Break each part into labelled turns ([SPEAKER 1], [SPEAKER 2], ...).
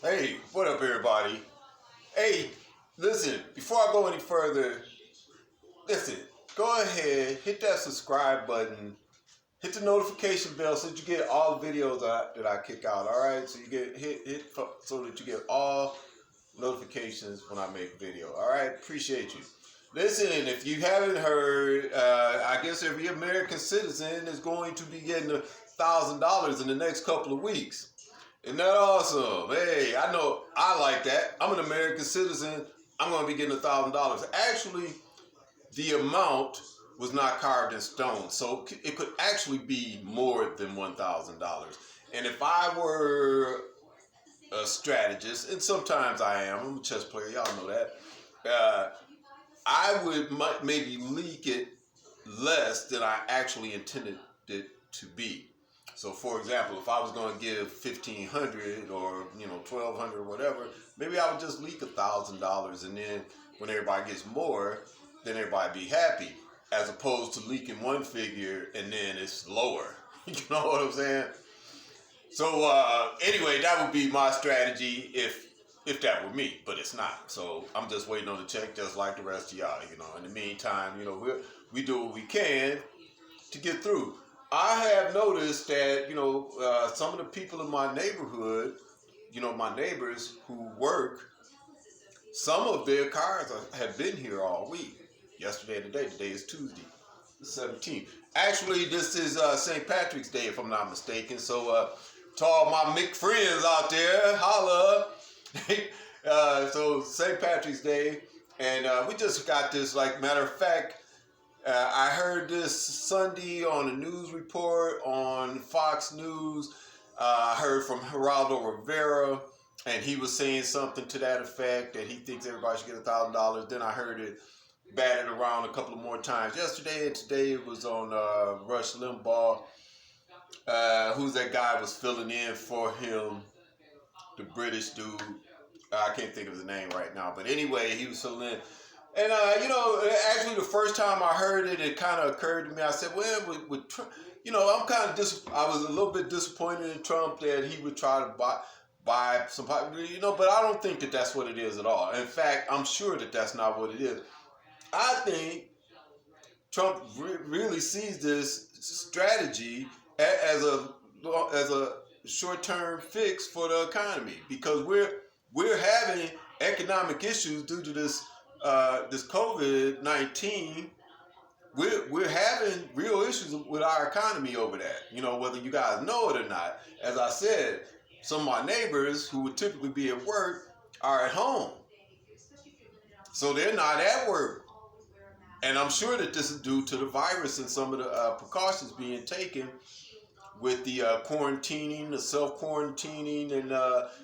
[SPEAKER 1] Hey, what up, everybody? Hey, listen, before I go any further, listen, go ahead, hit that subscribe button, hit the notification bell so that you get all the videos that I kick out, all right? So you get so that you get all notifications when I make a video, all right? Appreciate you. Listen, if you haven't heard, I guess every American citizen is going to be getting $1,000 in the next couple of weeks. Isn't that awesome? Hey, I know I like that. I'm an American citizen. I'm going to be getting $1,000. Actually, the amount was not carved in stone, so it could actually be more than $1,000. And if I were a strategist, and sometimes I am, I'm a chess player, y'all know that. I would maybe leak it less than I actually intended it to be. So, for example, if I was going to give 1,500 or 1,200 or whatever, maybe I would just leak $1,000, and then when everybody gets more, then everybody be happy, as opposed to leaking one figure and then it's lower. You know what I'm saying? So anyway, that would be my strategy if that were me, but it's not. So I'm just waiting on the check, just like the rest of y'all. In the meantime, we do what we can to get through. I have noticed that some of the people in my neighborhood, my neighbors who work, some of their cars have been here all week. Yesterday and today. Today is Tuesday, the 17th. Actually, this is St. Patrick's Day, if I'm not mistaken. So to all my Mick friends out there, holla. So St. Patrick's Day, and we just got this. Like, matter of fact, I heard this Sunday on a news report on Fox News. I heard from Geraldo Rivera, and he was saying something to that effect, that he thinks everybody should get $1,000. Then I heard it batted around a couple of more times yesterday, and today it was on Rush Limbaugh. Who's that guy was filling in for him, the British dude. I can't think of his name right now, but anyway, he was filling in. And actually, the first time I heard it, it kind of occurred to me. I said, "Well, with Trump, I'm kind of I was a little bit disappointed in Trump that he would try to buy some, but I don't think that that's what it is at all. In fact, I'm sure that that's not what it is. I think Trump really sees this strategy as a short-term fix for the economy, because we're having economic issues due to this COVID-19. We're having real issues with our economy over that. Whether you guys know it or not. As I said, some of my neighbors who would typically be at work are at home, so they're not at work. And I'm sure that this is due to the virus and some of the precautions being taken with the quarantining, the self-quarantining, and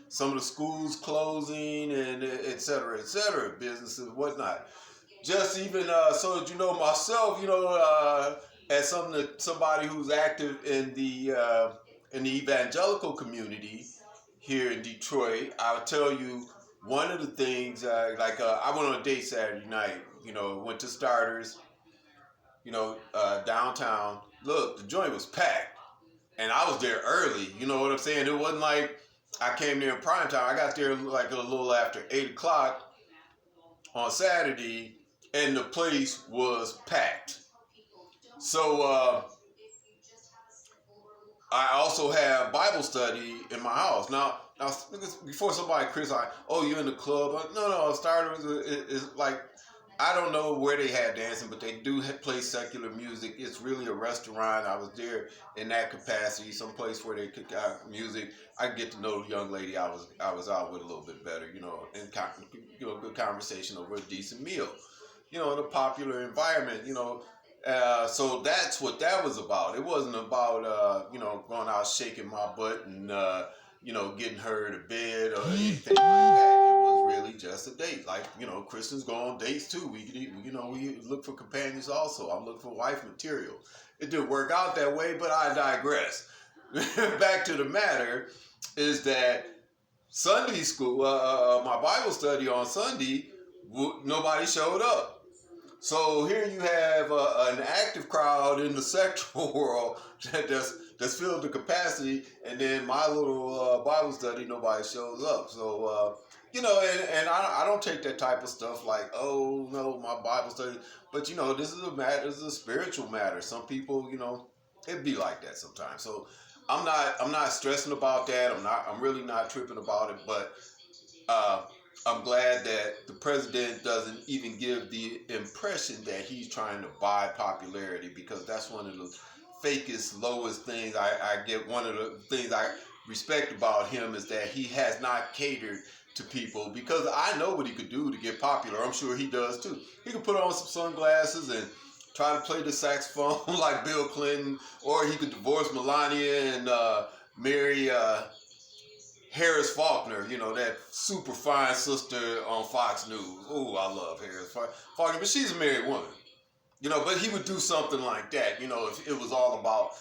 [SPEAKER 1] some of the schools closing, and et cetera, businesses, whatnot. Just even so that myself, as somebody who's active in the evangelical community here in Detroit, I'll tell you one of the things. I went on a date Saturday night. Went to Starters. Downtown. Look, the joint was packed, and I was there early. You know what I'm saying? It wasn't like I came there in prime time. I got there like a little after 8 o'clock on Saturday, and the place was packed. So I also have Bible study in my house. Now before somebody criticizes, "Oh, you're in the club." No, Starters is like, I don't know where they had dancing, but they do play secular music. It's really a restaurant. I was there in that capacity, some place where they cook out music. I get to know the young lady I was out with a little bit better, and good conversation over a decent meal, in a popular environment, so that's what that was about. It wasn't about going out shaking my butt and getting her to bed or anything like that. It was really just a date. Like, Christians go on dates too. We look for companions also. I'm looking for wife material. It didn't work out that way, but I digress. Back to the matter is that Sunday school, my Bible study on Sunday, nobody showed up. So here you have an active crowd in the sexual world that's that's filled to capacity, and then my little Bible study, nobody shows up. So and I don't take that type of stuff like, oh no, my Bible study. But this is a matter. This is a spiritual matter. Some people, it'd be like that sometimes. So I'm not stressing about that. I'm really not tripping about it. But uh, I'm glad that the president doesn't even give the impression that he's trying to buy popularity, because that's one of the fakest, lowest things I get. One of the things I respect about him is that he has not catered to people, because I know what he could do to get popular. I'm sure he does too. He could put on some sunglasses and try to play the saxophone like Bill Clinton, or he could divorce Melania and marry Harris Faulkner, that super fine sister on Fox News. Oh, I love Harris Faulkner, but she's a married woman. But he would do something like that, if it was all about,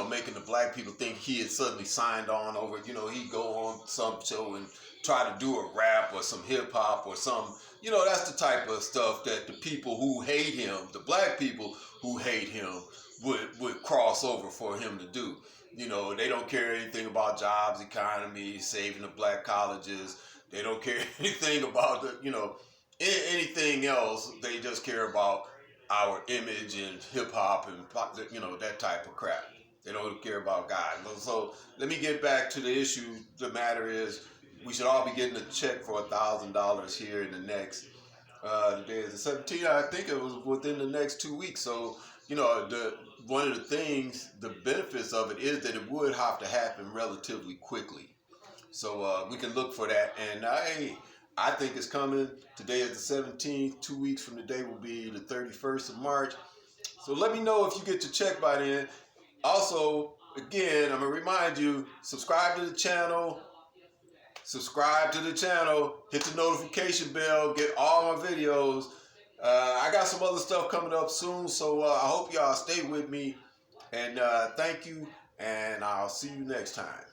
[SPEAKER 1] making the black people think he had suddenly signed on over, he'd go on some show and try to do a rap or some hip hop or some, that's the type of stuff that the people who hate him, the black people who hate him, would cross over for him to do. They don't care anything about jobs, economy, saving the black colleges. They don't care anything about anything else. They just care about our image and hip hop and that type of crap. They don't care about God. So let me get back to the issue. The matter is, we should all be getting a check for $1,000 here in the next. Today is the 17th. I think it was within the next 2 weeks. So one of the things, the benefits of it is that it would have to happen relatively quickly. So we can look for that. And I think it's coming. Today is the 17th. 2 weeks from today will be the 31st of March. So let me know if you get your check by then. Also, again, I'm going to remind you, subscribe to the channel. Hit the notification bell, get all my videos. I got some other stuff coming up soon, so I hope y'all stay with me. And thank you, and I'll see you next time.